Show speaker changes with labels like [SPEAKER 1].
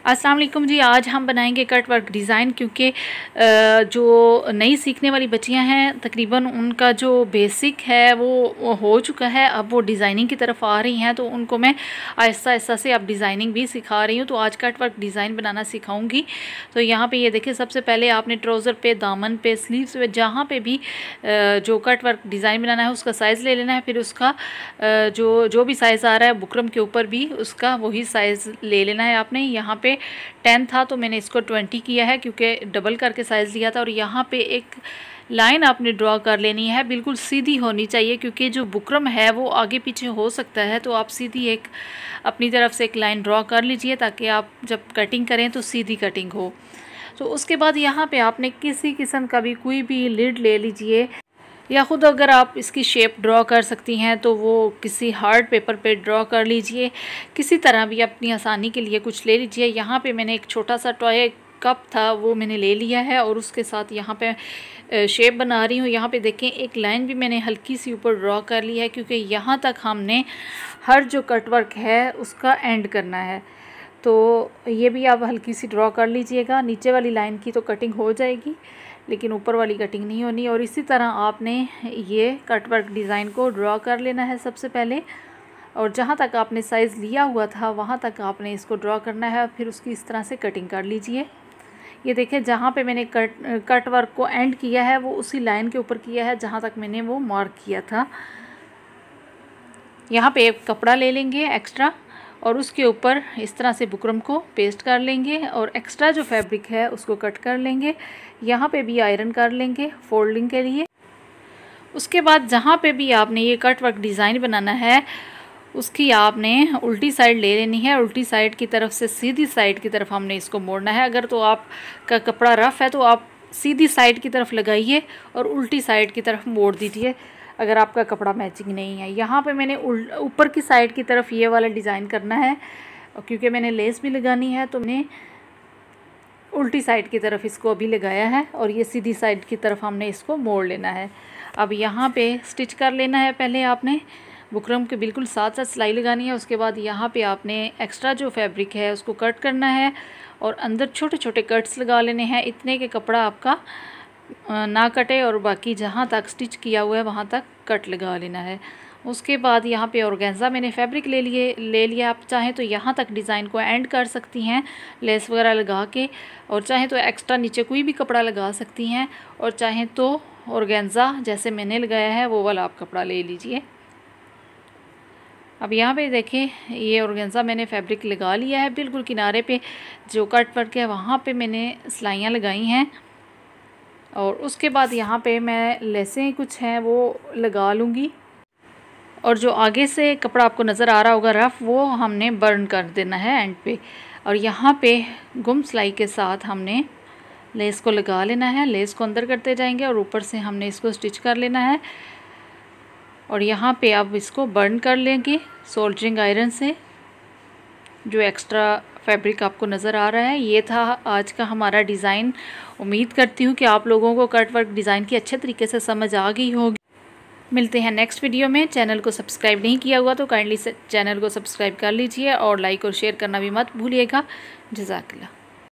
[SPEAKER 1] अस्सलाम वालेकुम जी। आज हम बनाएंगे कट वर्क डिज़ाइन, क्योंकि जो नई सीखने वाली बच्चियां हैं तकरीबन उनका जो बेसिक है वो हो चुका है। अब वो डिज़ाइनिंग की तरफ आ रही हैं, तो उनको मैं आहिस्ता आहिस्ता से अब डिज़ाइनिंग भी सिखा रही हूँ। तो आज कट वर्क डिज़ाइन बनाना सिखाऊंगी। तो यहाँ पे ये देखिए, सबसे पहले आपने ट्राउज़र पे, दामन पे, स्लीव्स पे, जहाँ पे भी जो कट वर्क डिज़ाइन बनाना है उसका साइज़ ले लेना है। फिर उसका जो भी साइज़ आ रहा है बुकरम के ऊपर भी उसका वही साइज़ ले लेना है आपने। यहाँ पे 10 था तो मैंने इसको 20 किया है, क्योंकि डबल करके साइज़ लिया था। और यहाँ पे एक लाइन आपने ड्रॉ कर लेनी है, बिल्कुल सीधी होनी चाहिए, क्योंकि जो बुकरम है वो आगे पीछे हो सकता है। तो आप सीधी एक अपनी तरफ से एक लाइन ड्रॉ कर लीजिए, ताकि आप जब कटिंग करें तो सीधी कटिंग हो। तो उसके बाद यहाँ पे आपने किसी किस्म का भी कोई भी लिड ले लीजिए, या ख़ुद अगर आप इसकी शेप ड्रॉ कर सकती हैं तो वो किसी हार्ड पेपर पे ड्रॉ कर लीजिए। किसी तरह भी अपनी आसानी के लिए कुछ ले लीजिए। यहाँ पे मैंने एक छोटा सा टॉय कप था वो मैंने ले लिया है, और उसके साथ यहाँ पे शेप बना रही हूँ। यहाँ पे देखें, एक लाइन भी मैंने हल्की सी ऊपर ड्रॉ कर ली है, क्योंकि यहाँ तक हमने हर जो कट वर्क है उसका एंड करना है। तो ये भी आप हल्की सी ड्रॉ कर लीजिएगा। नीचे वाली लाइन की तो कटिंग हो जाएगी, लेकिन ऊपर वाली कटिंग नहीं होनी। और इसी तरह आपने ये कट वर्क डिज़ाइन को ड्रॉ कर लेना है सबसे पहले, और जहाँ तक आपने साइज़ लिया हुआ था वहाँ तक आपने इसको ड्रॉ करना है। फिर उसकी इस तरह से कटिंग कर लीजिए। ये देखें, जहाँ पे मैंने कट वर्क को एंड किया है वो उसी लाइन के ऊपर किया है जहाँ तक मैंने वो मार्क किया था। यहाँ पे एक कपड़ा ले लेंगे एक्स्ट्रा, और उसके ऊपर इस तरह से बुकरम को पेस्ट कर लेंगे, और एक्स्ट्रा जो फैब्रिक है उसको कट कर लेंगे। यहाँ पे भी आयरन कर लेंगे फोल्डिंग के लिए। उसके बाद जहाँ पे भी आपने ये कट वर्क डिज़ाइन बनाना है उसकी आपने उल्टी साइड ले लेनी है। उल्टी साइड की तरफ से सीधी साइड की तरफ हमने इसको मोड़ना है। अगर तो आपका कपड़ा रफ़ है तो आप सीधी साइड की तरफ लगाइए और उल्टी साइड की तरफ मोड़ दीजिए, अगर आपका कपड़ा मैचिंग नहीं है। यहाँ पे मैंने ऊपर की साइड की तरफ ये वाला डिज़ाइन करना है, क्योंकि मैंने लेस भी लगानी है। तो मैंने उल्टी साइड की तरफ इसको अभी लगाया है, और ये सीधी साइड की तरफ हमने इसको मोड़ लेना है। अब यहाँ पे स्टिच कर लेना है। पहले आपने बुकरम के बिल्कुल साथ साथ सिलाई लगानी है। उसके बाद यहाँ पे आपने एक्स्ट्रा जो फैब्रिक है उसको कट करना है, और अंदर छोटे छोटे कट्स लगा लेने हैं, इतने के कपड़ा आपका ना कटे, और बाकी जहाँ तक स्टिच किया हुआ है वहाँ तक कट लगा लेना है। उसके बाद यहाँ पे ऑर्गेन्जा मैंने फैब्रिक ले लिया। आप चाहें तो यहाँ तक डिज़ाइन को एंड कर सकती हैं लेस वगैरह लगा के, और चाहें तो एक्स्ट्रा नीचे कोई भी कपड़ा लगा सकती हैं, और चाहें तो ऑर्गेन्जा जैसे मैंने लगाया है वो वाला आप कपड़ा ले लीजिए। अब यहाँ पे देखें, ये ऑर्गेन्जा मैंने फैब्रिक लगा लिया है। बिल्कुल किनारे पे जो कट वर्क है वहाँ पे मैंने सिलाइयाँ लगाई हैं, और उसके बाद यहाँ पे मैं लेसें कुछ हैं वो लगा लूँगी। और जो आगे से कपड़ा आपको नज़र आ रहा होगा रफ़, वो हमने बर्न कर देना है एंड पे। और यहाँ पे गुम सिलाई के साथ हमने लेस को लगा लेना है। लेस को अंदर करते जाएंगे और ऊपर से हमने इसको स्टिच कर लेना है। और यहाँ पे अब इसको बर्न कर लेंगे सोल्डरिंग आयरन से। जो एक्स्ट्रा फैब्रिक आपको नज़र आ रहा है, ये था आज का हमारा डिज़ाइन। उम्मीद करती हूँ कि आप लोगों को कट वर्क डिज़ाइन की अच्छे तरीके से समझ आ गई होगी। मिलते हैं नेक्स्ट वीडियो में। चैनल को सब्सक्राइब नहीं किया हुआ तो काइंडली चैनल को सब्सक्राइब कर लीजिए, और लाइक और शेयर करना भी मत भूलिएगा। जज़ाकल्लाह।